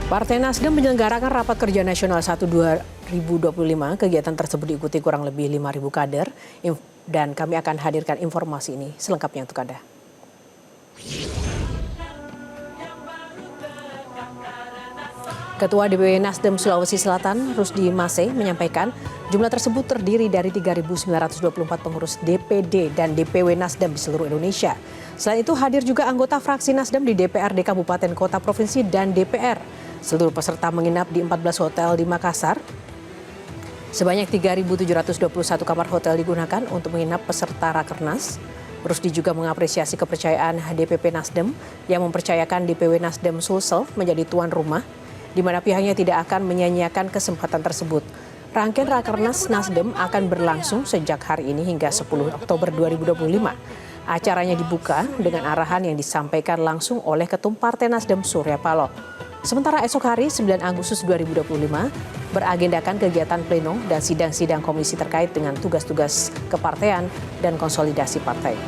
Partai Nasdem menyelenggarakan Rapat Kerja Nasional 1 2025. Kegiatan tersebut diikuti kurang lebih 5.000 kader dan kami akan hadirkan informasi ini selengkapnya untuk Anda. Ketua DPW Nasdem Sulawesi Selatan, Rusdi Mase, menyampaikan jumlah tersebut terdiri dari 3.924 pengurus DPD dan DPW Nasdem di seluruh Indonesia. Selain itu hadir juga anggota fraksi Nasdem di DPRD Kabupaten Kota Provinsi dan DPR. Seluruh peserta menginap di 14 hotel di Makassar. Sebanyak 3.721 kamar hotel digunakan untuk menginap peserta Rakernas. Rusdi juga mengapresiasi kepercayaan DPP Nasdem yang mempercayakan DPW Nasdem Sulsel menjadi tuan rumah, di mana pihaknya tidak akan menyia-nyiakan kesempatan tersebut. Rangkaian Rakernas Nasdem akan berlangsung sejak hari ini hingga 10 Oktober 2025. Acaranya dibuka dengan arahan yang disampaikan langsung oleh Ketum Partai Nasdem Surya Paloh. Sementara esok hari 9 Agustus 2025 beragendakan kegiatan pleno dan sidang-sidang komisi terkait dengan tugas-tugas kepartean dan konsolidasi partai.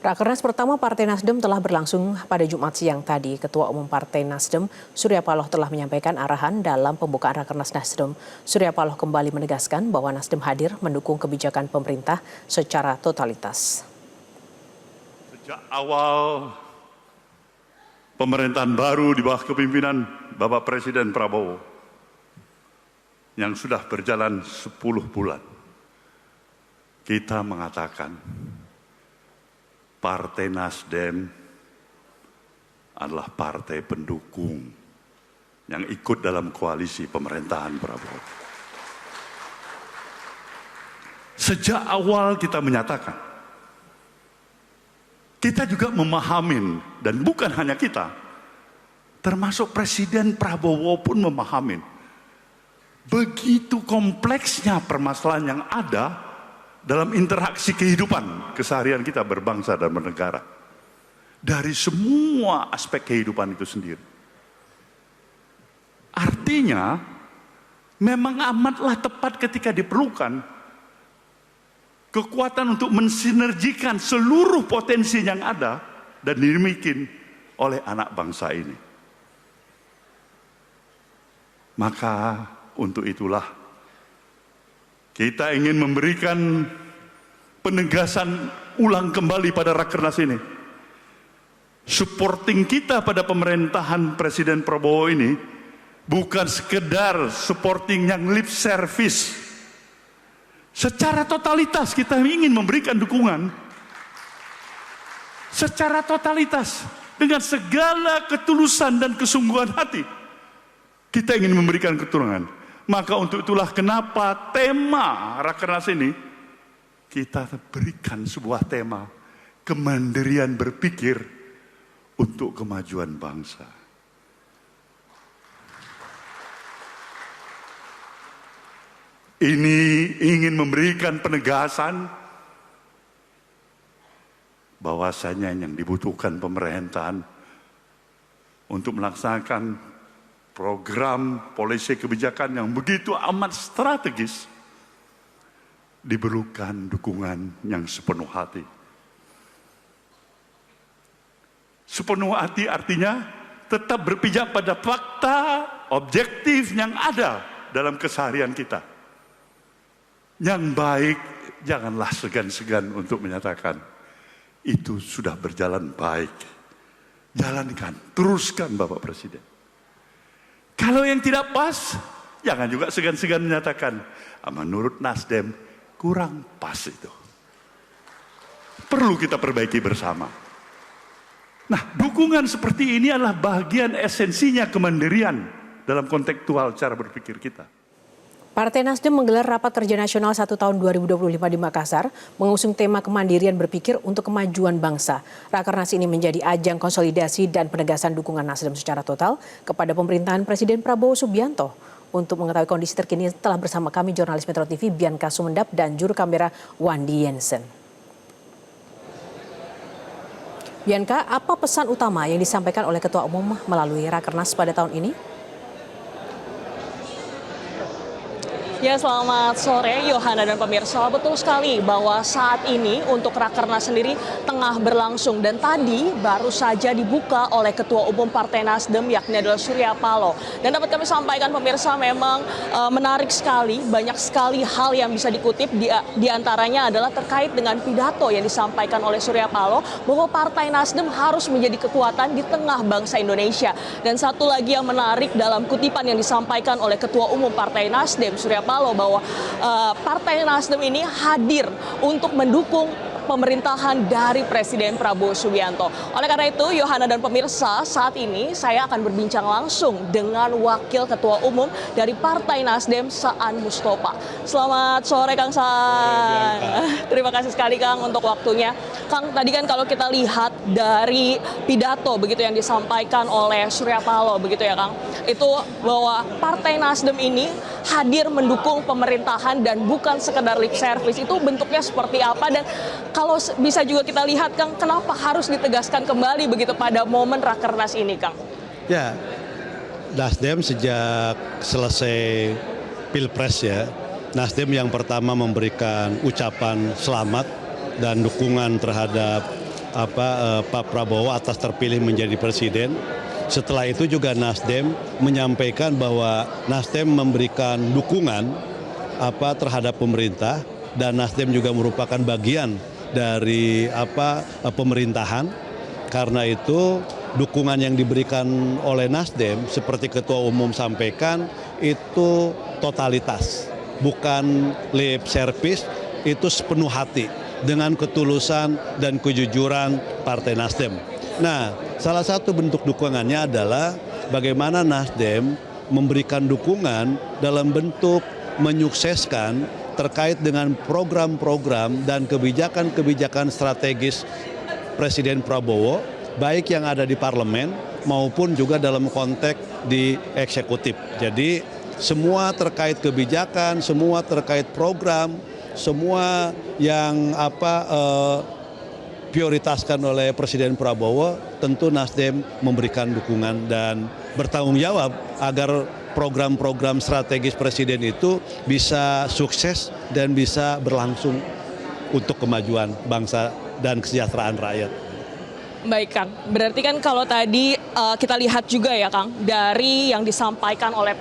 Rakernas pertama Partai Nasdem telah berlangsung pada Jumat siang tadi. Ketua Umum Partai Nasdem, Surya Paloh, telah menyampaikan arahan dalam pembukaan Rakernas Nasdem. Surya Paloh kembali menegaskan bahwa Nasdem hadir mendukung kebijakan pemerintah secara totalitas. Sejak awal pemerintahan baru di bawah kepimpinan Bapak Presiden Prabowo yang sudah berjalan 10 bulan, kita mengatakan Partai Nasdem adalah partai pendukung yang ikut dalam koalisi pemerintahan Prabowo. Sejak awal kita menyatakan, kita juga memahami, dan bukan hanya kita, termasuk Presiden Prabowo pun memahami begitu kompleksnya permasalahan yang ada dalam interaksi kehidupan keseharian kita berbangsa dan bernegara. Dari semua aspek kehidupan itu sendiri. Artinya, memang amatlah tepat ketika diperlukan kekuatan untuk mensinergikan seluruh potensi yang ada dan dimiliki oleh anak bangsa ini. Maka untuk itulah kita ingin memberikan penegasan ulang kembali pada Rakernas ini. Supporting kita pada pemerintahan Presiden Prabowo ini bukan sekedar supporting yang lip service. Secara totalitas kita ingin memberikan dukungan. Secara totalitas dengan segala ketulusan dan kesungguhan hati. Kita ingin memberikan keturunan. Maka untuk itulah kenapa tema Rakernas ini kita berikan sebuah tema kemandirian berpikir untuk kemajuan bangsa. Ini ingin memberikan penegasan bahwasanya yang dibutuhkan pemerintahan untuk melaksanakan program polisi kebijakan yang begitu amat strategis diperlukan dukungan yang sepenuh hati. Sepenuh hati artinya tetap berpijak pada fakta objektif yang ada dalam keseharian kita. Yang baik janganlah segan-segan untuk menyatakan itu sudah berjalan baik. Jalankan, teruskan Bapak Presiden. Kalau yang tidak pas, jangan juga segan-segan menyatakan, menurut Nasdem kurang pas itu. Perlu kita perbaiki bersama. Nah, dukungan seperti ini adalah bagian esensinya kemandirian dalam kontekstual cara berpikir kita. Partai Nasdem menggelar Rapat Kerja Nasional 1 tahun 2025 di Makassar, mengusung tema kemandirian berpikir untuk kemajuan bangsa. Rakernas ini menjadi ajang konsolidasi dan penegasan dukungan Nasdem secara total kepada pemerintahan Presiden Prabowo Subianto. Untuk mengetahui kondisi terkini telah bersama kami jurnalis Metro TV Bianca Sumendap dan juru kamera Wandi Jensen. Bianca, apa pesan utama yang disampaikan oleh Ketua Umum melalui Rakernas pada tahun ini? Ya, selamat sore Yohana dan pemirsa. Betul sekali bahwa saat ini untuk Rakernas sendiri tengah berlangsung dan tadi baru saja dibuka oleh Ketua Umum Partai Nasdem yakni adalah Surya Paloh. Dan dapat kami sampaikan pemirsa memang menarik sekali, banyak sekali hal yang bisa dikutip di antaranya adalah terkait dengan pidato yang disampaikan oleh Surya Paloh bahwa Partai Nasdem harus menjadi kekuatan di tengah bangsa Indonesia. Dan satu lagi yang menarik dalam kutipan yang disampaikan oleh Ketua Umum Partai Nasdem Surya Paloh bahwa Partai Nasdem ini hadir untuk mendukung pemerintahan dari Presiden Prabowo Subianto. Oleh karena itu, Yohana dan pemirsa, saat ini saya akan berbincang langsung dengan Wakil Ketua Umum dari Partai Nasdem, Saan Mustofa. Selamat sore Kang Saan. Terima kasih sekali Kang untuk waktunya. Kang, tadi kan kalau kita lihat dari pidato begitu yang disampaikan oleh Surya Paloh begitu ya Kang, itu bahwa Partai Nasdem ini hadir mendukung pemerintahan dan bukan sekedar lip service. Itu bentuknya seperti apa dan kalau bisa juga kita lihat Kang, kenapa harus ditegaskan kembali begitu pada momen Rakernas ini Kang? Ya, Nasdem sejak selesai Pilpres ya, Nasdem yang pertama memberikan ucapan selamat dan dukungan terhadap Pak Prabowo atas terpilih menjadi presiden. Setelah itu juga Nasdem menyampaikan bahwa Nasdem memberikan dukungan terhadap pemerintah dan Nasdem juga merupakan bagian dari pemerintahan. Karena itu dukungan yang diberikan oleh Nasdem seperti Ketua Umum sampaikan itu totalitas, bukan lip service, itu sepenuh hati dengan ketulusan dan kejujuran Partai Nasdem. Nah, salah satu bentuk dukungannya adalah bagaimana Nasdem memberikan dukungan dalam bentuk menyukseskan terkait dengan program-program dan kebijakan-kebijakan strategis Presiden Prabowo, baik yang ada di parlemen maupun juga dalam konteks di eksekutif. Jadi semua terkait kebijakan, semua terkait program, semua yang prioritaskan oleh Presiden Prabowo, tentu Nasdem memberikan dukungan dan bertanggung jawab agar program-program strategis Presiden itu bisa sukses dan bisa berlangsung untuk kemajuan bangsa dan kesejahteraan rakyat. Baik Kang, berarti kan kalau tadi kita lihat juga ya Kang, dari yang disampaikan oleh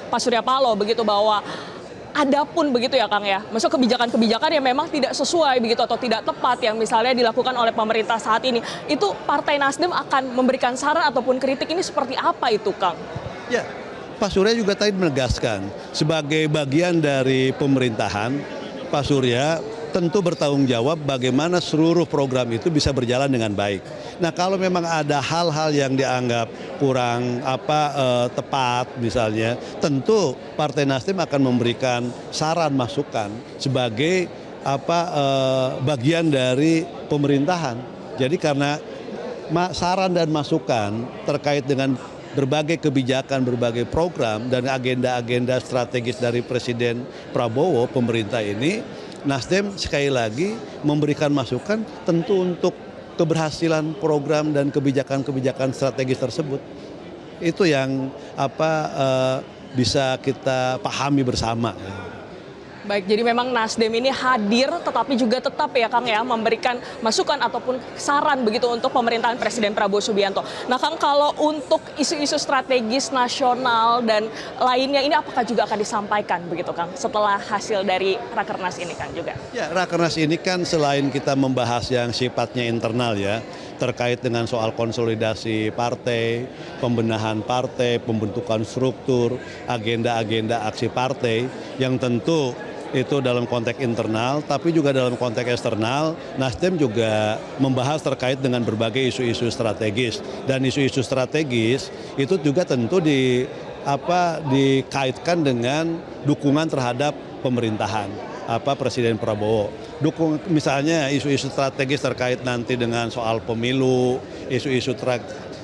Pak Surya Paloh begitu bahwa adapun begitu ya Kang ya, maksud kebijakan-kebijakan yang memang tidak sesuai begitu atau tidak tepat yang misalnya dilakukan oleh pemerintah saat ini, itu Partai Nasdem akan memberikan saran ataupun kritik ini seperti apa itu Kang? Ya, Pak Surya juga tadi menegaskan sebagai bagian dari pemerintahan, Pak Surya tentu bertanggung jawab bagaimana seluruh program itu bisa berjalan dengan baik. Nah, kalau memang ada hal-hal yang dianggap kurang tepat misalnya, tentu Partai Nasdem akan memberikan saran masukan sebagai bagian dari pemerintahan. Jadi karena saran dan masukan terkait dengan berbagai kebijakan, berbagai program dan agenda-agenda strategis dari Presiden Prabowo, pemerintah ini, Nasdem sekali lagi memberikan masukan tentu untuk keberhasilan program dan kebijakan-kebijakan strategis tersebut. Itu yang bisa kita pahami bersama. Baik, jadi memang Nasdem ini hadir tetapi juga tetap ya Kang ya memberikan masukan ataupun saran begitu untuk pemerintahan Presiden Prabowo Subianto. Nah Kang, kalau untuk isu-isu strategis nasional dan lainnya ini apakah juga akan disampaikan begitu Kang setelah hasil dari Rakernas ini Kang juga? Ya, Rakernas ini kan selain kita membahas yang sifatnya internal ya, terkait dengan soal konsolidasi partai, pembenahan partai, pembentukan struktur, agenda-agenda aksi partai yang tentu itu dalam konteks internal, tapi juga dalam konteks eksternal, Nasdem juga membahas terkait dengan berbagai isu-isu strategis. Dan isu-isu strategis itu juga tentu dikaitkan dengan dukungan terhadap pemerintahan Presiden Prabowo. Misalnya isu-isu strategis terkait nanti dengan soal pemilu, isu-isu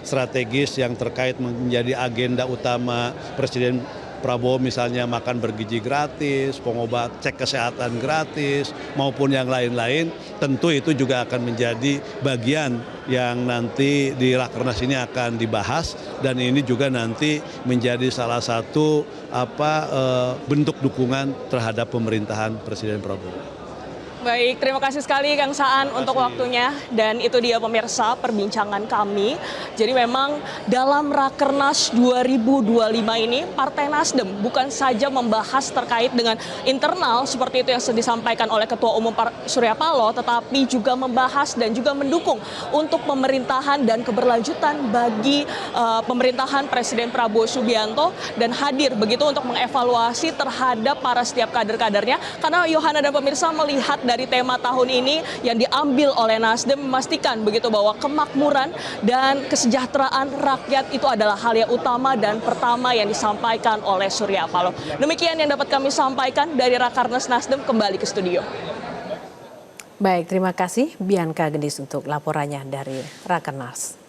strategis yang terkait menjadi agenda utama Presiden Prabowo misalnya makan bergizi gratis, cek kesehatan gratis, maupun yang lain-lain, tentu itu juga akan menjadi bagian yang nanti di Rakernas ini akan dibahas, dan ini juga nanti menjadi salah satu bentuk dukungan terhadap pemerintahan Presiden Prabowo. Baik, terima kasih sekali Kang Saan untuk waktunya. Dan itu dia pemirsa perbincangan kami. Jadi memang dalam Rakernas 2025 ini Partai Nasdem bukan saja membahas terkait dengan internal seperti itu yang disampaikan oleh Ketua Umum Surya Paloh, tetapi juga membahas dan juga mendukung untuk pemerintahan dan keberlanjutan bagi pemerintahan Presiden Prabowo Subianto, dan hadir begitu untuk mengevaluasi terhadap para setiap kader-kadernya. Karena Yohana dan pemirsa melihat dari tema tahun ini yang diambil oleh Nasdem memastikan begitu bahwa kemakmuran dan kesejahteraan rakyat itu adalah hal yang utama dan pertama yang disampaikan oleh Surya Paloh. Demikian yang dapat kami sampaikan dari Rakernas Nasdem. Kembali ke studio. Baik, terima kasih Bianca Gendis untuk laporannya dari Rakernas.